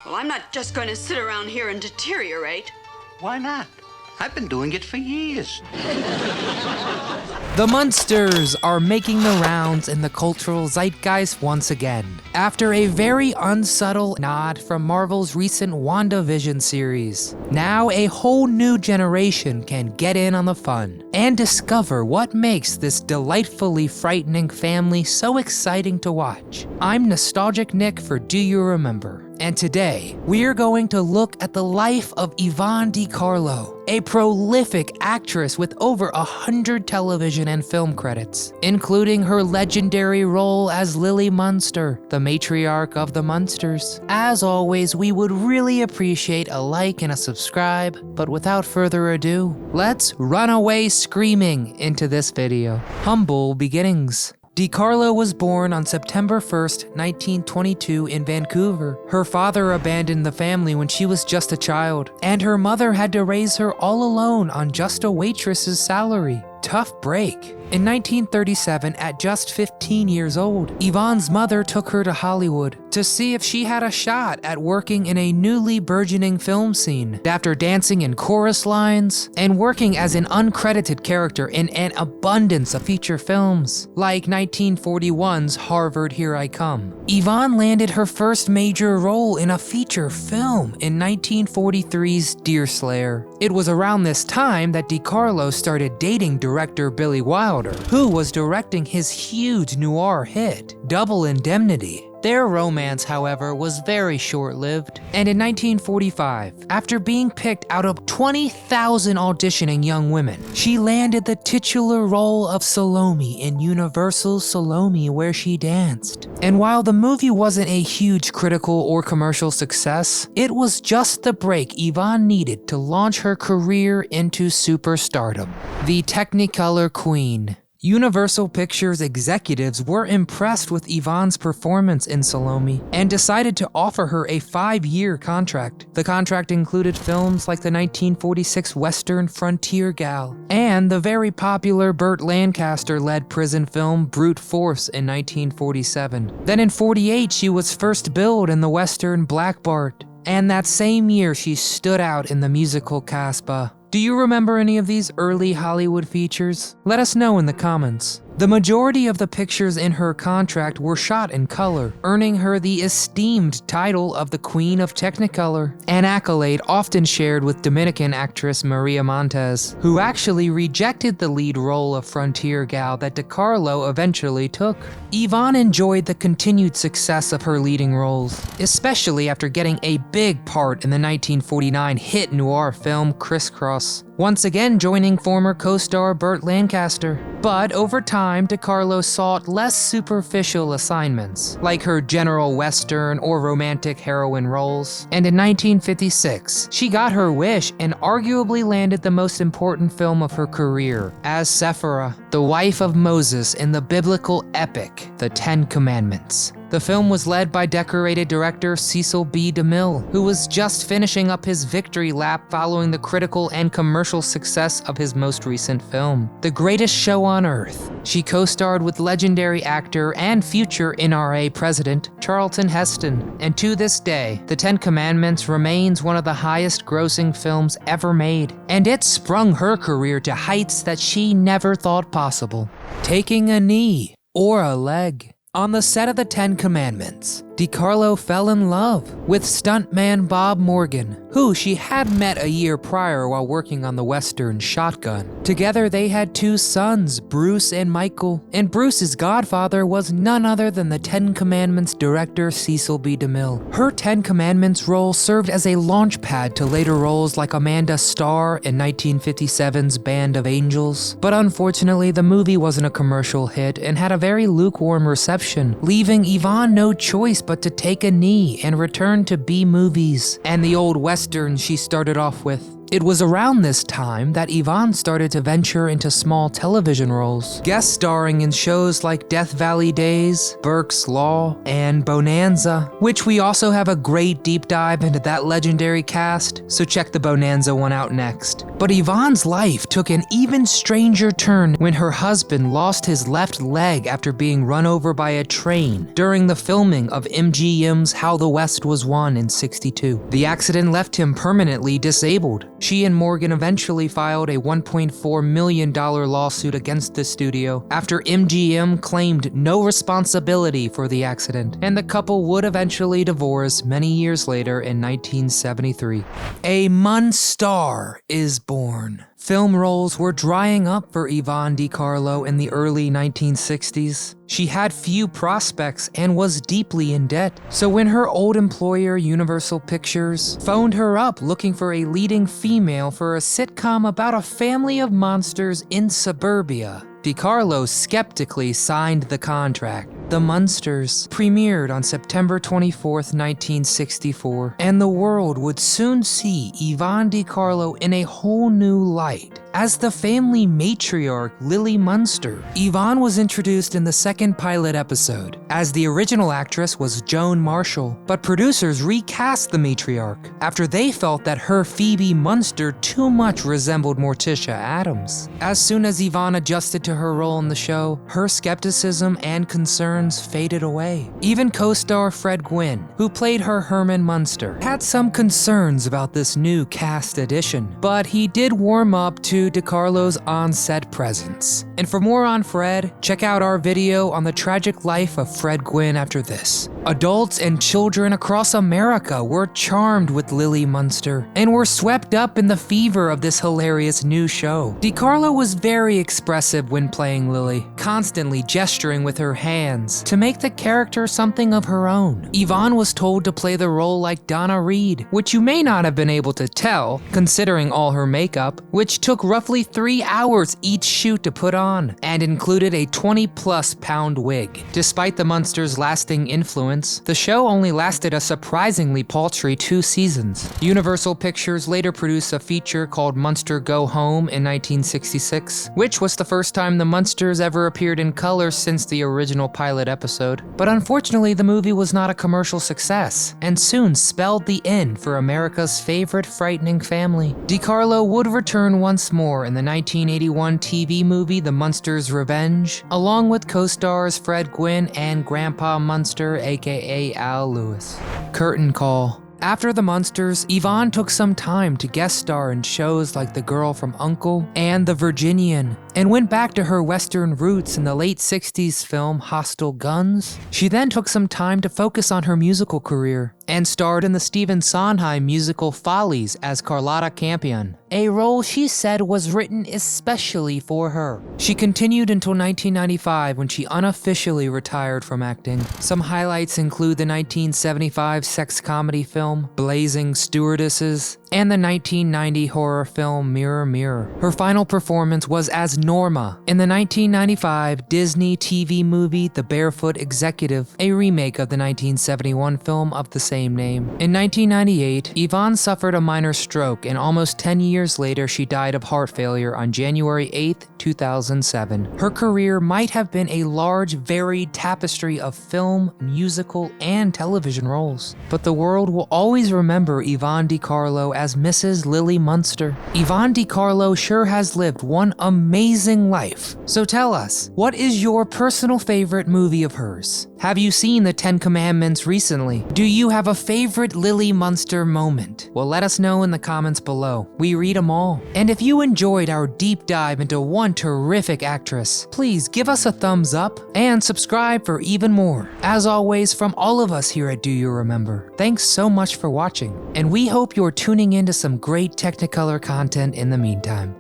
Well, I'm not just going to sit around here and deteriorate. Why not? I've been doing it for years. The Munsters are making the rounds in the cultural zeitgeist once again, after a very unsubtle nod from Marvel's recent WandaVision series. Now a whole new generation can get in on the fun and discover what makes this delightfully frightening family so exciting to watch. I'm Nostalgic Nick for Do You Remember? And today, we're going to look at the life of Yvonne De Carlo, a prolific actress with over 100 television and film credits, including her legendary role as Lily Munster, the matriarch of the Munsters. As always, we would really appreciate a like and a subscribe, but without further ado, let's run away screaming into this video. Humble beginnings. De Carlo was born on September 1st, 1922 in Vancouver. Her father abandoned the family when she was just a child, and her mother had to raise her all alone on just a waitress's salary. Tough break. In 1937, at just 15 years old, Yvonne's mother took her to Hollywood to see if she had a shot at working in a newly burgeoning film scene. After dancing in chorus lines and working as an uncredited character in an abundance of feature films, like 1941's Harvard Here I Come, Yvonne landed her first major role in a feature film in 1943's Deerslayer. It was around this time that De Carlo started dating director Billy Wilder, who was directing his huge noir hit, Double Indemnity. Their romance, however, was very short-lived, and in 1945, after being picked out of 20,000 auditioning young women, she landed the titular role of Salome in Universal's Salome Where She Danced. And while the movie wasn't a huge critical or commercial success, it was just the break Yvonne needed to launch her career into superstardom. The Technicolor Queen. Universal Pictures executives were impressed with Yvonne's performance in Salome and decided to offer her a 5-year contract. The contract included films like the 1946 Western Frontier Gal and the very popular Burt Lancaster-led prison film Brute Force in 1947. Then in 48, she was first billed in the Western Black Bart, and that same year she stood out in the musical Casbah. Do you remember any of these early Hollywood features? Let us know in the comments. The majority of the pictures in her contract were shot in color, earning her the esteemed title of the Queen of Technicolor, an accolade often shared with Dominican actress Maria Montez, who actually rejected the lead role of Frontier Gal that De Carlo eventually took. Yvonne enjoyed the continued success of her leading roles, especially after getting a big part in the 1949 hit noir film Crisscross, once again joining former co-star Burt Lancaster. But over time, De Carlo sought less superficial assignments, like her general western or romantic heroine roles. And in 1956, she got her wish and arguably landed the most important film of her career, as Sephora, the wife of Moses in the biblical epic, The Ten Commandments. The film was led by decorated director Cecil B. DeMille, who was just finishing up his victory lap following the critical and commercial success of his most recent film, The Greatest Show on Earth. She co-starred with legendary actor and future NRA president Charlton Heston, and to this day, The Ten Commandments remains one of the highest-grossing films ever made, and it sprung her career to heights that she never thought possible. Taking a knee or a leg. On the set of The Ten Commandments, De Carlo fell in love with stuntman Bob Morgan, who she had met a year prior while working on the Western Shotgun. Together they had 2 sons, Bruce and Michael, and Bruce's godfather was none other than the Ten Commandments director Cecil B. DeMille. Her Ten Commandments role served as a launchpad to later roles like Amanda Starr in 1957's Band of Angels, but unfortunately the movie wasn't a commercial hit and had a very lukewarm reception, leaving Yvonne no choice but to take a knee and return to B-movies and the old westerns she started off with. It was around this time that Yvonne started to venture into small television roles, guest starring in shows like Death Valley Days, Burke's Law, and Bonanza, which we also have a great deep dive into that legendary cast, so check the Bonanza one out next. But Yvonne's life took an even stranger turn when her husband lost his left leg after being run over by a train during the filming of MGM's How the West Was Won in '62. The accident left him permanently disabled. She and Morgan eventually filed a $1.4 million lawsuit against the studio after MGM claimed no responsibility for the accident, and the couple would eventually divorce many years later in 1973. A Munster is born. Film roles were drying up for Yvonne De Carlo in the early 1960s. She had few prospects and was deeply in debt. So when her old employer, Universal Pictures, phoned her up looking for a leading female for a sitcom about a family of monsters in suburbia, De Carlo skeptically signed the contract. The Munsters premiered on September 24, 1964, and the world would soon see Yvonne De Carlo in a whole new light. As the family matriarch Lily Munster, Yvonne was introduced in the second pilot episode, as the original actress was Joan Marshall, but producers recast the matriarch after they felt that her Phoebe Munster too much resembled Morticia Addams. As soon as Yvonne adjusted to her role in the show, her skepticism and concerns faded away. Even co-star Fred Gwynne, who played her Herman Munster, had some concerns about this new cast addition, but he did warm up to De Carlo's on-set presence. And for more on Fred, check out our video on the tragic life of Fred Gwynne after this. Adults and children across America were charmed with Lily Munster and were swept up in the fever of this hilarious new show. De Carlo was very expressive when playing Lily, constantly gesturing with her hands to make the character something of her own. Yvonne was told to play the role like Donna Reed, which you may not have been able to tell, considering all her makeup, which took roughly 3 hours each shoot to put on, and included a 20+ pound wig. Despite the Munsters' lasting influence, the show only lasted a surprisingly paltry 2 seasons. Universal Pictures later produced a feature called Munster Go Home in 1966, which was the first time the Munsters ever appeared in color since the original pilot episode. But unfortunately, the movie was not a commercial success, and soon spelled the end for America's favorite frightening family. De Carlo would return once more in the 1981 TV movie The Munsters' Revenge, along with co-stars Fred Gwynne and Grandpa Munster, aka Al Lewis. Curtain call. After The Munsters, Yvonne took some time to guest star in shows like The Girl from U.N.C.L.E. and The Virginian, and went back to her Western roots in the late 60s film Hostile Guns. She then took some time to focus on her musical career, and starred in the Stephen Sondheim musical Follies as Carlotta Campion, a role she said was written especially for her. She continued until 1995 when she unofficially retired from acting. Some highlights include the 1975 sex comedy film Blazing Stewardesses and the 1990 horror film Mirror Mirror. Her final performance was as Norma in the 1995 Disney TV movie The Barefoot Executive, a remake of the 1971 film of the same name. In 1998, Yvonne suffered a minor stroke, and almost 10 years later she died of heart failure on January 8, 2007. Her career might have been a large, varied tapestry of film, musical, and television roles, but the world will always remember Yvonne De Carlo as Mrs. Lily Munster. Yvonne De Carlo sure has lived one amazing life. So tell us, what is your personal favorite movie of hers? Have you seen the 10 Commandments recently? Do you have a favorite Lily Munster moment? Well, let us know in the comments below. We read them all. And if you enjoyed our deep dive into one terrific actress, please give us a thumbs up and subscribe for even more. As always, from all of us here at Do You Remember, thanks so much for watching, and we hope you're tuning into some great Technicolor content in the meantime.